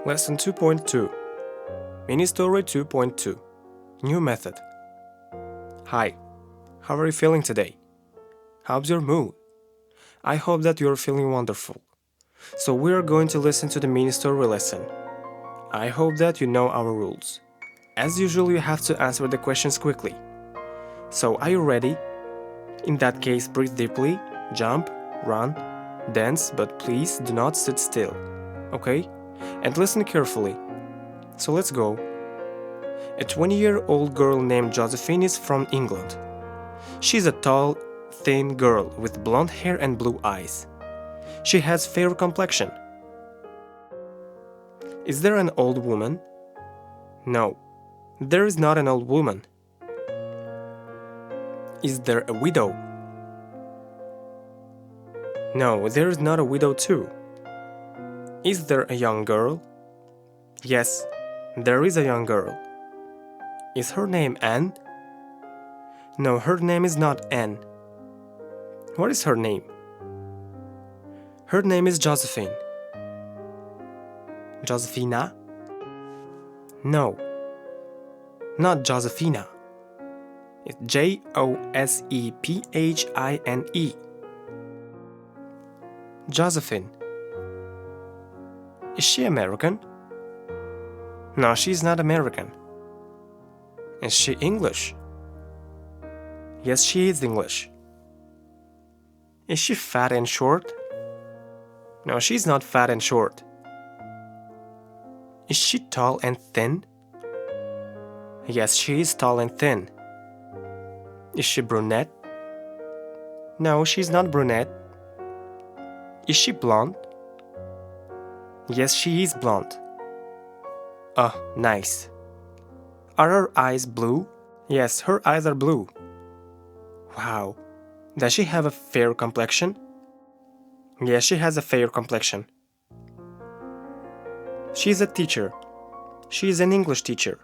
Lesson 2.2 Mini Story 2.2 New Method. Hi, how are you feeling today? How's your mood? I hope that you're feeling wonderful. So we are going to listen to the mini story lesson. I hope that you know our rules. As usual, you have to answer the questions quickly. So are you ready? In that case, breathe deeply, jump, run, dance, but please do not sit still. Okay? And listen carefully. So let's go. A 20-year-old girl named Josephine is from England. She's a tall, thin girl with blonde hair and blue eyes. She has fair complexion. Is there an old woman? No, there is not an old woman. Is there a widow? No, there is not a widow too. Is there a young girl? Yes, there is a young girl. Is her name Anne? No, her name is not Anne. What is her name? Her name is Josephine. Josephina? No, not Josephina. It's Josephine. Josephine. Is she American? No, she's not American. Is she English? Yes, she is English. Is she fat and short? No, she's not fat and short. Is she tall and thin? Yes, she is tall and thin. Is she brunette? No, she's not brunette. Is she blonde? Yes, she is blonde. Oh, nice. Are her eyes blue? Yes, her eyes are blue. Wow. Does she have a fair complexion? Yes, she has a fair complexion. She's a teacher. She is an English teacher.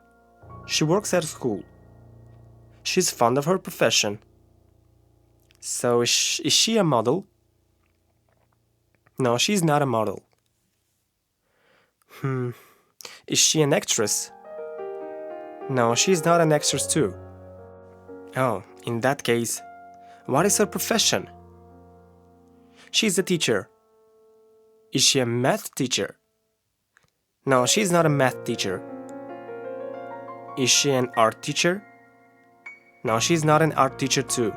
She works at school. She's fond of her profession. So, is she a model? No, she's not a model. Is she an actress? No, she's not an actress too. Oh, in that case, what is her profession? She's a teacher. Is she a math teacher? No, she's not a math teacher. Is she an art teacher? No, she's not an art teacher too.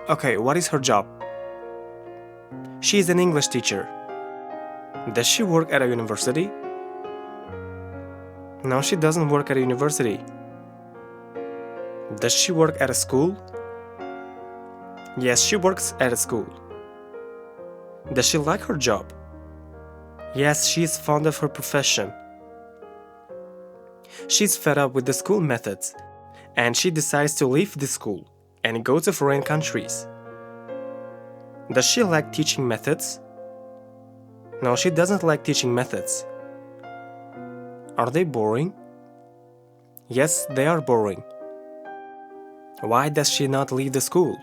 Okay, what is her job? She's an English teacher. Does she work at a university? No, she doesn't work at a university. Does she work at a school? Yes, she works at a school. Does she like her job? Yes, she is fond of her profession. She's fed up with the school methods, and she decides to leave the school and go to foreign countries. Does she like teaching methods? No, she doesn't like teaching methods. Are they boring? Yes, they are boring. Why does she not leave the school?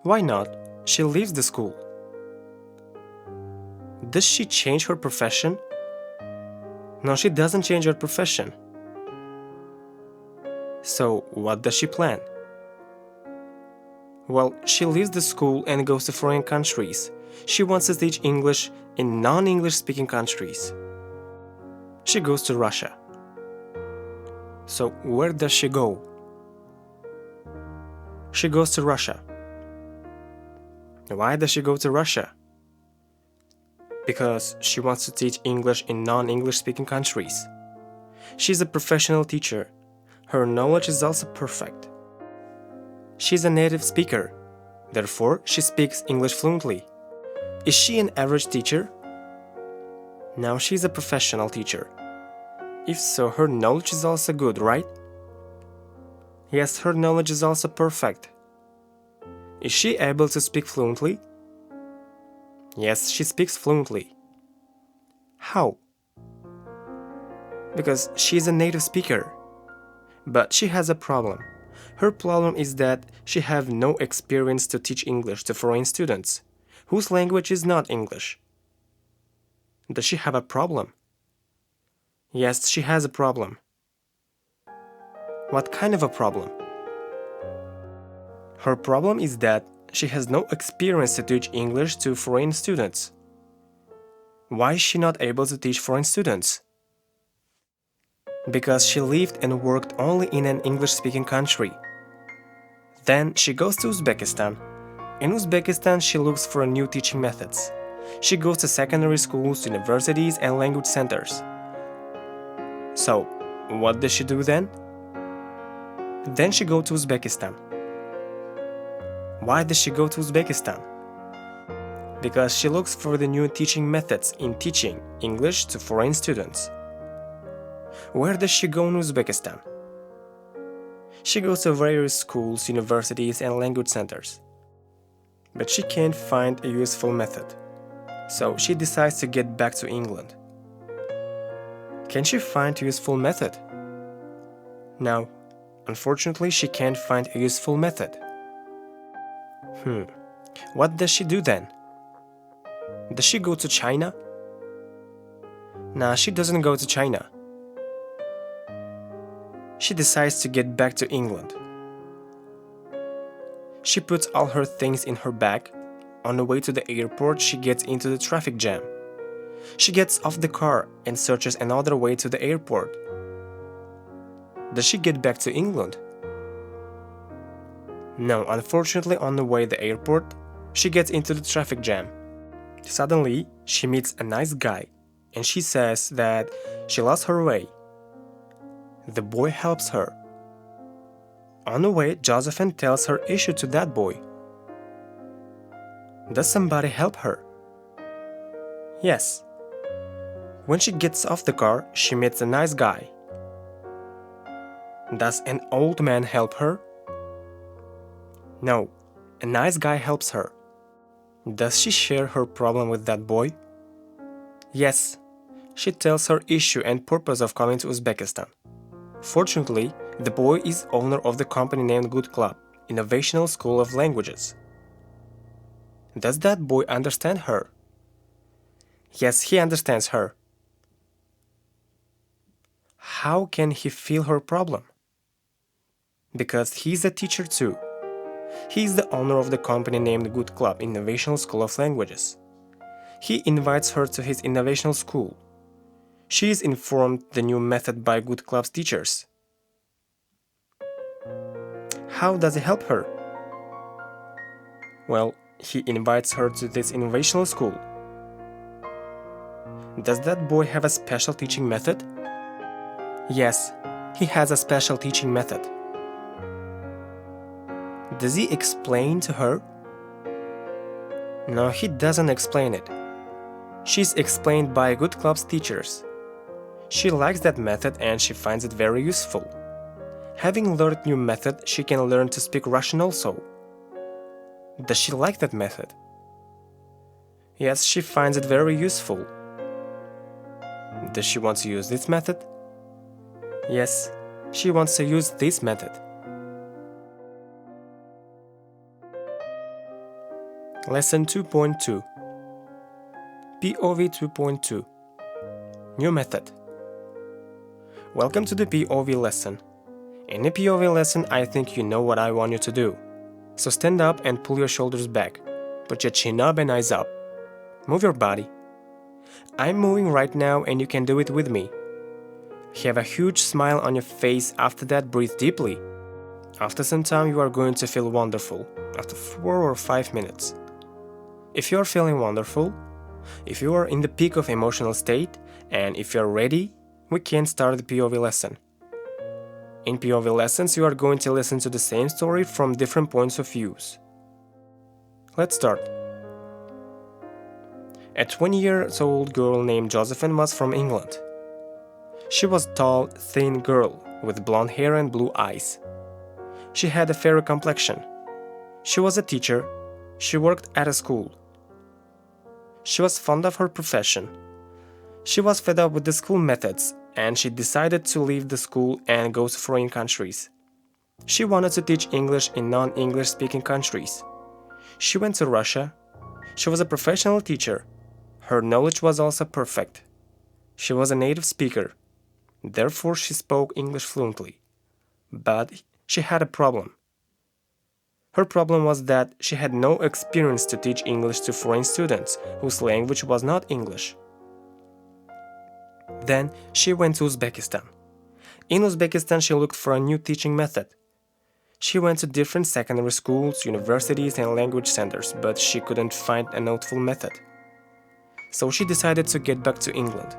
Why not? She leaves the school. Does she change her profession? No, she doesn't change her profession. So, what does she plan? Well, she leaves the school and goes to foreign countries. She wants to teach English in non-English speaking countries. She goes to Russia. So, where does she go? She goes to Russia. Why does she go to Russia? Because she wants to teach English in non-English speaking countries. She's a professional teacher. Her knowledge is also perfect. She's a native speaker. Therefore, she speaks English fluently. Is she an average teacher? No, she's a professional teacher. If so, her knowledge is also good, right? Yes, her knowledge is also perfect. Is she able to speak fluently? Yes, she speaks fluently. How? Because she's a native speaker. But she has a problem. Her problem is that she has no experience to teach English to foreign students, whose language is not English. Does she have a problem? Yes, she has a problem. What kind of a problem? Her problem is that she has no experience to teach English to foreign students. Why is she not able to teach foreign students? Because she lived and worked only in an English-speaking country. Then she goes to Uzbekistan. In Uzbekistan, she looks for new teaching methods. She goes to secondary schools, universities, and language centers. So, what does she do then? Then she goes to Uzbekistan. Why does she go to Uzbekistan? Because she looks for the new teaching methods in teaching English to foreign students. Where does she go in Uzbekistan? She goes to various schools, universities, and language centers. But she can't find a useful method. So she decides to get back to England. Can she find a useful method? No, unfortunately she can't find a useful method. What does she do then? Does she go to China? Nah, she doesn't go to China. She decides to get back to England. She puts all her things in her bag. On the way to the airport, she gets into the traffic jam. She gets off the car and searches another way to the airport. Does she get back to England? No, unfortunately, on the way to the airport, she gets into the traffic jam. Suddenly, she meets a nice guy, and she says that she lost her way. The boy helps her. On the way, Josephine tells her issue to that boy. Does somebody help her? Yes. When she gets off the car, she meets a nice guy. Does an old man help her? No, a nice guy helps her. Does she share her problem with that boy? Yes. She tells her issue and purpose of coming to Uzbekistan. Fortunately, the boy is owner of the company named Good Club, Innovational School of Languages. Does that boy understand her? Yes, he understands her. How can he feel her problem? Because he's a teacher too. He is the owner of the company named Good Club, Innovational School of Languages. He invites her to his innovational school. She is informed the new method by Good Club's teachers. How does it help her? Well, he invites her to this innovational school. Does that boy have a special teaching method? Yes, he has a special teaching method. Does he explain to her? No, he doesn't explain it. She's explained by Good Club's teachers. She likes that method and she finds it very useful. Having learned new method, she can learn to speak Russian also. Does she like that method? Yes, she finds it very useful. Does she want to use this method? Yes, she wants to use this method. Lesson 2.2 POV 2.2 New method. Welcome to the POV lesson. In the POV lesson, I think you know what I want you to do. So stand up and pull your shoulders back. Put your chin up and eyes up. Move your body. I'm moving right now and you can do it with me. Have a huge smile on your face. After that, breathe deeply. After some time, you are going to feel wonderful. After 4 or 5 minutes. If you are feeling wonderful, if you are in the peak of emotional state, and if you are ready, we can start the POV lesson. In POV lessons, you are going to listen to the same story from different points of views. Let's start. A 20-year-old girl named Josephine was from England. She was a tall, thin girl with blonde hair and blue eyes. She had a fair complexion. She was a teacher. She worked at a school. She was fond of her profession. She was fed up with the school methods and she decided to leave the school and go to foreign countries. She wanted to teach English in non-English speaking countries. She went to Russia. She was a professional teacher. Her knowledge was also perfect. She was a native speaker, therefore she spoke English fluently. But she had a problem. Her problem was that she had no experience to teach English to foreign students whose language was not English. Then she went to Uzbekistan. In Uzbekistan, she looked for a new teaching method. She went to different secondary schools, universities, and language centers, but she couldn't find a notable method. So she decided to get back to England.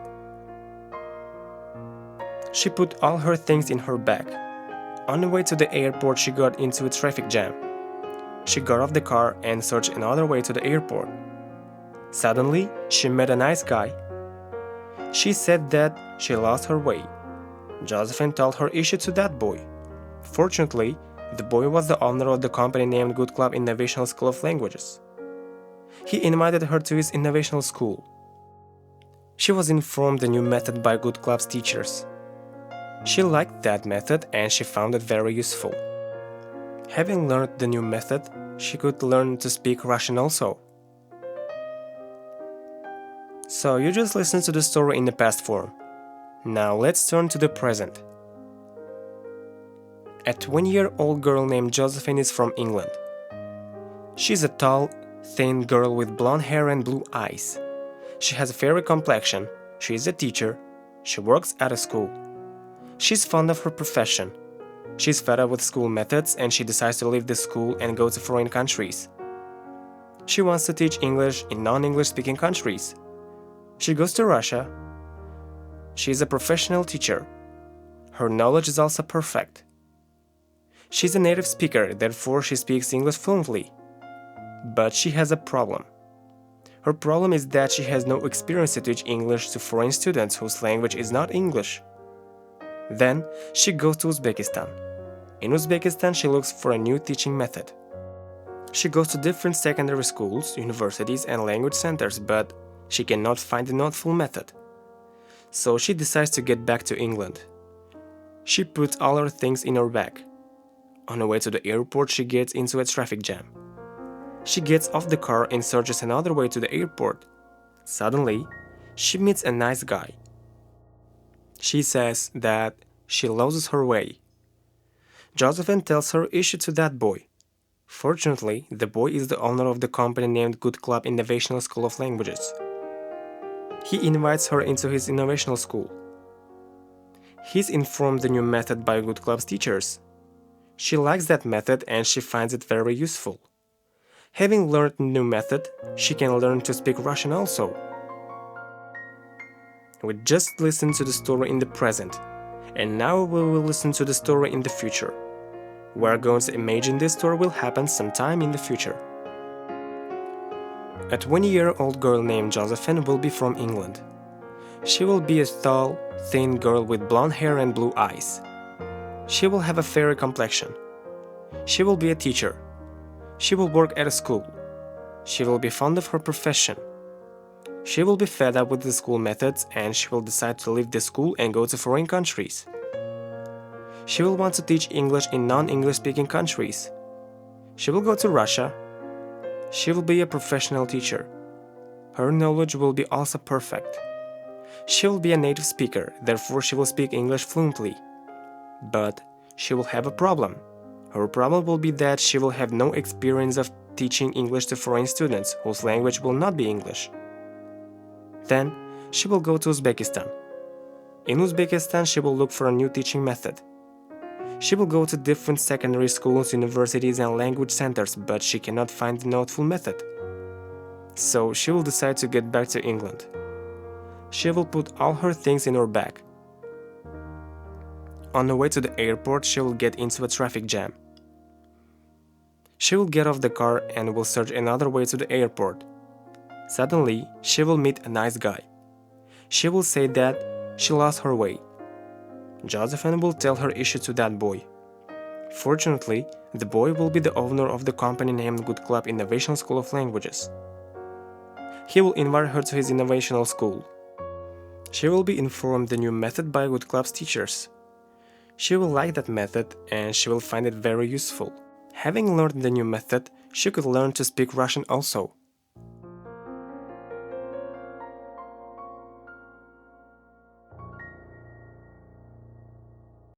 She put all her things in her bag. On the way to the airport, she got into a traffic jam. She got off the car and searched another way to the airport. Suddenly, she met a nice guy. She said that she lost her way. Josephine told her issue to that boy. Fortunately, the boy was the owner of the company named Good Club Innovational School of Languages. He invited her to his innovational school. She was informed the new method by Good Club's teachers. She liked that method and she found it very useful. Having learned the new method, she could learn to speak Russian also. So you just listened to the story in the past form. Now let's turn to the present. A 20-year-old girl named Josephine is from England. She's a tall, thin girl with blonde hair and blue eyes. She has a fairy complexion, she is a teacher, she works at a school. She's fond of her profession. She's fed up with school methods and she decides to leave the school and go to foreign countries. She wants to teach English in non-English speaking countries. She goes to Russia. She is a professional teacher. Her knowledge is also perfect. She's a native speaker, therefore she speaks English fluently. But she has a problem. Her problem is that she has no experience to teach English to foreign students whose language is not English. Then she goes to Uzbekistan. In Uzbekistan, she looks for a new teaching method. She goes to different secondary schools, universities, and language centers, but she cannot find the notable method. So she decides to get back to England. She puts all her things in her bag. On the way to the airport, she gets into a traffic jam. She gets off the car and searches another way to the airport. Suddenly, she meets a nice guy. She says that she loses her way. Josephine tells her issue to that boy. Fortunately, the boy is the owner of the company named Good Club Innovational School of Languages. He invites her into his innovational school. He's informed the new method by Good Club's teachers. She likes that method and she finds it very useful. Having learned the new method, she can learn to speak Russian also. We just listened to the story in the present, and now we will listen to the story in the future. We are going to imagine this story will happen sometime in the future. A 20-year-old girl named Josephine will be from England. She will be a tall, thin girl with blonde hair and blue eyes. She will have a fairy complexion. She will be a teacher. She will work at a school. She will be fond of her profession. She will be fed up with the school methods and she will decide to leave the school and go to foreign countries. She will want to teach English in non-English speaking countries. She will go to Russia. She will be a professional teacher. Her knowledge will be also perfect. She will be a native speaker, therefore she will speak English fluently. But she will have a problem. Her problem will be that she will have no experience of teaching English to foreign students whose language will not be English. Then she will go to Uzbekistan. In Uzbekistan, she will look for a new teaching method. She will go to different secondary schools, universities, and language centers, but she cannot find the notable method. So she will decide to get back to England. She will put all her things in her bag. On the way to the airport, she will get into a traffic jam. She will get off the car and will search another way to the airport. Suddenly, she will meet a nice guy. She will say that she lost her way. Josephine will tell her issue to that boy. Fortunately, the boy will be the owner of the company named Good Club Innovation School of Languages. He will invite her to his innovational school. She will be informed the new method by Good Club's teachers. She will like that method and she will find it very useful. Having learned the new method, she could learn to speak Russian also.